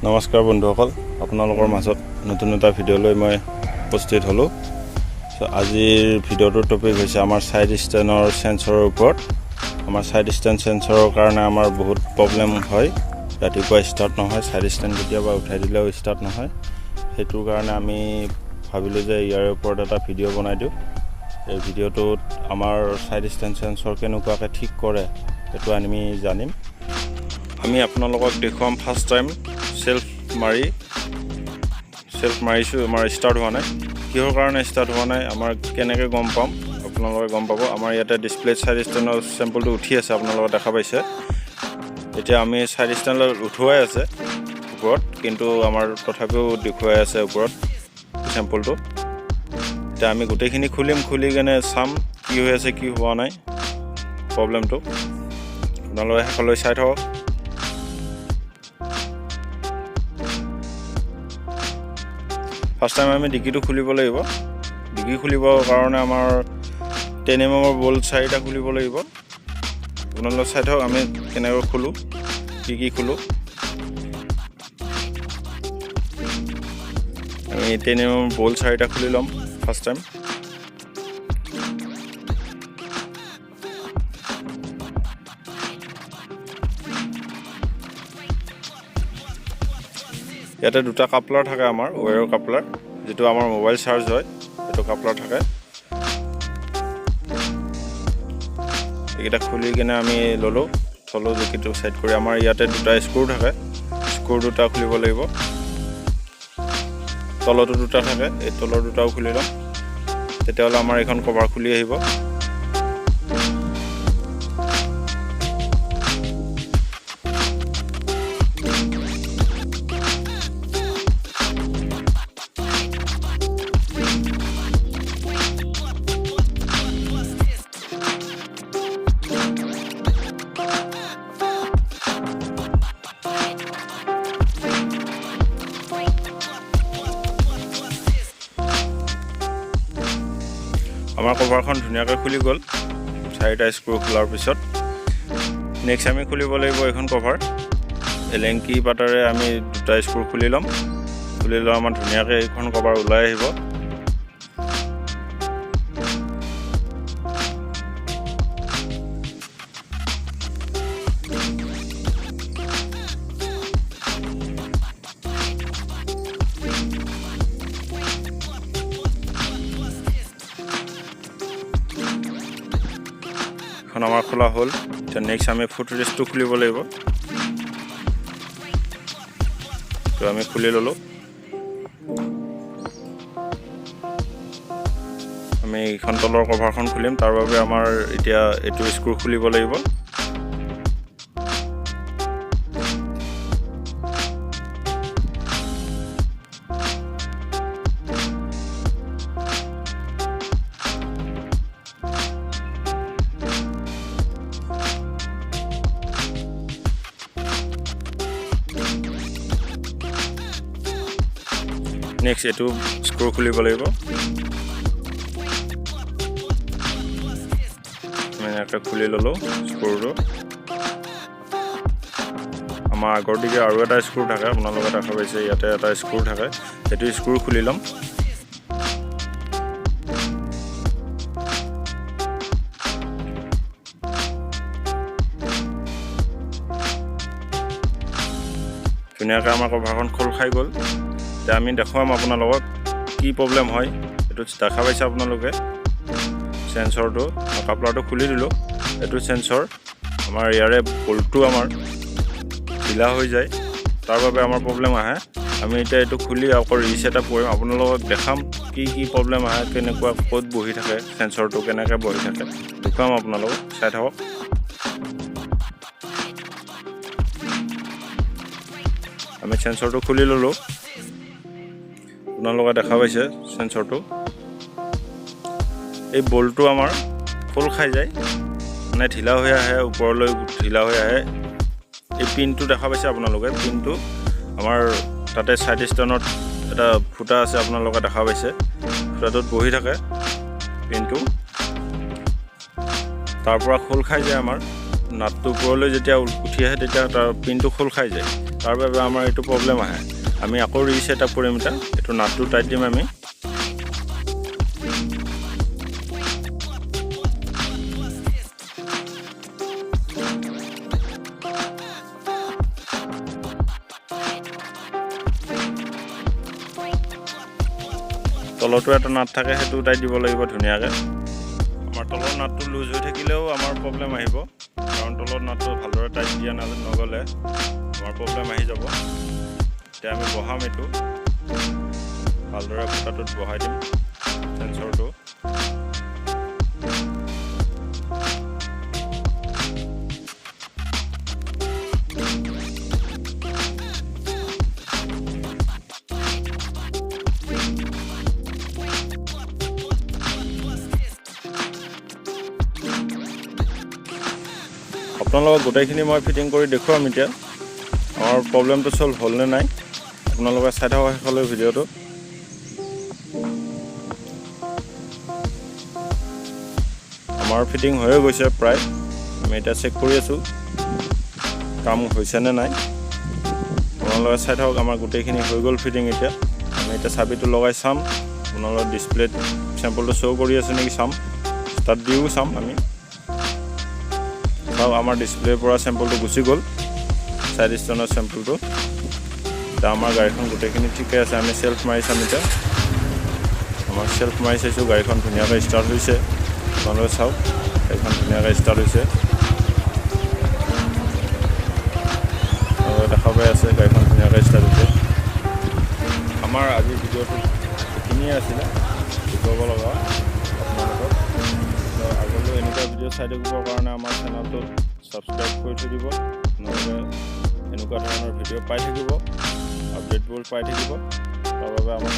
নমস্কাৰ বন্ধুসকল, আপোনালোকৰ মাজত নতুন এটা ভিডিঅ' লৈ মই উপস্থিত হ'লোঁ। আজিৰ ভিডিঅ'টোৰ টপিক হৈছে আমাৰ সাইড ষ্টেণ্ডৰ সেন্সৰৰ ওপৰত। আমাৰ সাইড ষ্টেণ্ড সেন্সৰৰ কাৰণে আমাৰ বহুত প্ৰব্লেম হয়, ৰাতিপুৱা ষ্টাৰ্ট নহয়, সাইড ষ্টেণ্ড কেতিয়াবা উঠাই দিলেও ষ্টাৰ্ট নহয়। সেইটোৰ কাৰণে আমি ভাবিলোঁ যে ইয়াৰ ওপৰত এটা ভিডিঅ' বনাই দিওঁ। এই ভিডিঅ'টোত আমাৰ সাইড ষ্টেণ্ড সেন্সৰ কেনেকুৱাকৈ ঠিক কৰে সেইটো আমি জানিম। আমি আপোনালোকক দেখুৱাম ফাৰ্ষ্ট টাইম সেল্ফ মাৰিছোঁ, আমাৰ ষ্টাৰ্ট হোৱা নাই। কিহৰ কাৰণে ষ্টাৰ্ট হোৱা নাই, আমাৰ কেনেকৈ গম পাম, আপোনালোকে গম পাব। আমাৰ ইয়াতে ডিছপ্লেত সাইড ষ্টেণ্ডৰ চেম্পলটো উঠি আছে, আপোনালোকে দেখা পাইছে। এতিয়া আমি সাইড ষ্টেণ্ডত উঠুৱাই আছে ওপৰত, কিন্তু আমাৰ তথাপিও দেখুৱাই আছে ওপৰত চেম্পলটো। এতিয়া আমি গোটেইখিনি খুলি কেনে চাম কি হৈ আছে, কি হোৱা নাই প্ৰব্লেমটো। আপোনালোকে শেষলৈ চাই থাকক। ফাৰ্ষ্ট টাইম আমি ডিকিটো খুলিব লাগিব। ডিকি খুলিবৰ কাৰণে আমাৰ 10 mm বল্ট 4টা খুলিব লাগিব। আপোনালোকে চাই থাকক আমি কেনেকৈ খোলোঁ, কি খোলোঁ। আমি 10 mm বল্ট 4টা খুলি ল'ম ফাৰ্ষ্ট টাইম। ইয়াতে দুটা কাপলাৰ থাকে, আমাৰ ৱেৰৰ কাপলাৰ, যিটো আমাৰ মোবাইল চাৰ্জ হয়, সেইটো কাপলাৰ থাকে। এইকেইটা খুলি কিনে আমি ল'লোঁ, থলোঁ যিটো ছাইড কৰি। আমাৰ ইয়াতে দুটা স্ক্ৰু থাকে, স্ক্ৰু দুটা খুলিব লাগিব। তলতো দুটা থাকে, এই তলৰ দুটাও খুলি ল'ম, তেতিয়াহ'লে আমাৰ এইখন কভাৰ খুলি আহিব। আমাৰ কভাৰখন ধুনীয়াকৈ খুলি গ'ল 4টা স্ক্ৰু খোলাৰ পিছত। নেক্সট আমি খুলিব লাগিব এইখন কভাৰ। এলেংকি পাতাৰে আমি দুটা স্ক্ৰু খুলি ল'ম। খুলি লৈ আমাৰ ধুনীয়াকৈ এইখন কভাৰ ওলাই আহিব। আমাৰ খোলা হ'ল। এতিয়া নেক্সট আমি ফুট ৰেষ্টটো খুলিব লাগিব। তো আমি খুলি ল'লোঁ। আমি এইখন তলৰ কভাৰখন খুলিম, তাৰ বাবে আমাৰ এতিয়া এইটো স্ক্ৰু খুলিব লাগিব। নেক্সট এইটো স্ক্ৰু খুলিব লাগিব। আমি এনেকৈ খুলি ল'লোঁ স্ক্ৰুটো। আমাৰ আগৰ দিকে আৰু এটা স্ক্ৰু থাকে, আপোনালোকে দেখা পাইছে ইয়াতে এটা স্ক্ৰু থাকে, সেইটো স্ক্ৰু খুলি ল'ম। ধুনীয়াকৈ আমাৰ কভাৰখন খোল খাই গ'ল। এতিয়া আমি দেখুৱাম আপোনালোকক কি প্ৰব্লেম হয়। এইটো দেখা পাইছে আপোনালোকে চেন্সৰটো, কাপলাৰটো খুলি দিলোঁ। এইটো চেন্সৰ, আমাৰ ইয়াৰে বল্টটো আমাৰ ঢিলা হৈ যায়, তাৰ বাবে আমাৰ প্ৰব্লেম আহে। আমি এতিয়া এইটো খুলি আকৌ ৰিছেট আপ কৰিম, আপোনালোকক দেখাম কি প্ৰব্লেম আহে, কেনেকুৱা ক'ত বহি থাকে চেন্সৰটো, কেনেকৈ বহি থাকে দেখুৱাম আপোনালোকক, চাই থাকক। আমি চেন্সৰটো খুলি ল'লোঁ, আপোনালোকে দেখা পাইছে চেন্সৰটো। এই বল্টটো আমাৰ খোল খাই যায়, মানে ঢিলা হৈ আহে, ওপৰলৈ ঢিলা হৈ আহে। এই পিনটো দেখা পাইছে আপোনালোকে, পিনটো আমাৰ তাতে সাইড ষ্টেণ্ডত এটা ফুটা আছে, আপোনালোকে দেখা পাইছে। ফুটাটোত বহি থাকে পিনটো, তাৰ পৰা খোল খাই যায়। আমাৰ নাটটো ওপৰলৈ যেতিয়া উঠি আহে তেতিয়া তাৰ পিনটো খোল খাই যায়। তাৰ বাবে আমাৰ এইটো প্ৰব্লেম আহে আমি আকৌ ৰিছেট আপ কৰিম এটা এইটো নাটটো টাইট দিম আমি তলটো এটা নাট থাকে হেতু টাইট দিব লাগিব ধুনিয়াকে আমাৰ তলৰ নাটটো লুজ হৈ থাকিলেও আমাৰ প্ৰব্লেম আহিব কাৰণ তলৰ নাটটো ভালদৰে টাইট দিয়া নগলে আমাৰ প্ৰব্লেম আহি যাব এতিয়া আমি বহাম এটো ভালদৰে ফুটাটোত বহাই দিম সেন্সৰটো আপোনালোকক গোটেইখিনি মই ফিটিং কৰি দেখুৱাম এতিয়া আমাৰ প্ৰব্লেমটো সলভ হ'ল নে নাই আপোনালোকে চাই থাকক শেষলৈ ভিডিঅ'টো আমাৰ ফিটিং হৈ গৈছে প্ৰায় আমি এটা চেক কৰি আছো কাম হৈছে নে নাই আপোনালোকে চাই থাকক আমাৰ গোটেইখিনি হৈ গ'ল ফিটিং এতিয়া আমি এটা চাবিটো লগাই চাম আপোনালোকৰ ডিসপ্লেত স্যাম্পলটো শো কৰি আছে নেকি চাম ষ্টাৰ্ট দিও চাম আমি চাও আমাৰ ডিসপ্লেৰ পৰা স্যাম্পলটো গুচি গ'ল সাইড ষ্টেনৰ স্যাম্পলটো তা আমাৰ গাড়ীখন গোটেইখিনি ঠিকে আছে আমি সেলফ মাৰি চাম এতিয়া আমাৰ সেলফ মাৰি চাইছো গাড়ীখন ধুনিয়াকৈ ষ্টাৰ্ট হৈছে আপোনালোকে চাওক গাড়ীখন ধুনিয়াকৈ ষ্টাৰ্ট হৈছে দেখা পাই আছে গাড়ীখন ধুনিয়াকৈ ষ্টাৰ্ট হৈছে আমাৰ আজি ভিডিঅ'টো এইখিনিয়ে আছিলে দেখুৱাব লগা আপোনালোকক আগলৈ এনেকুৱা ভিডিঅ' চাই থাকিবৰ কাৰণে আমাৰ চেনেলটো সাবস্ক্ৰাইব কৰি থৈ দিব নহ'লে এনেকুৱা ধৰণৰ ভিডিঅ' পাই থাকিব আপডেটবোৰ পাই থাকিব তাৰ বাবে আমাৰ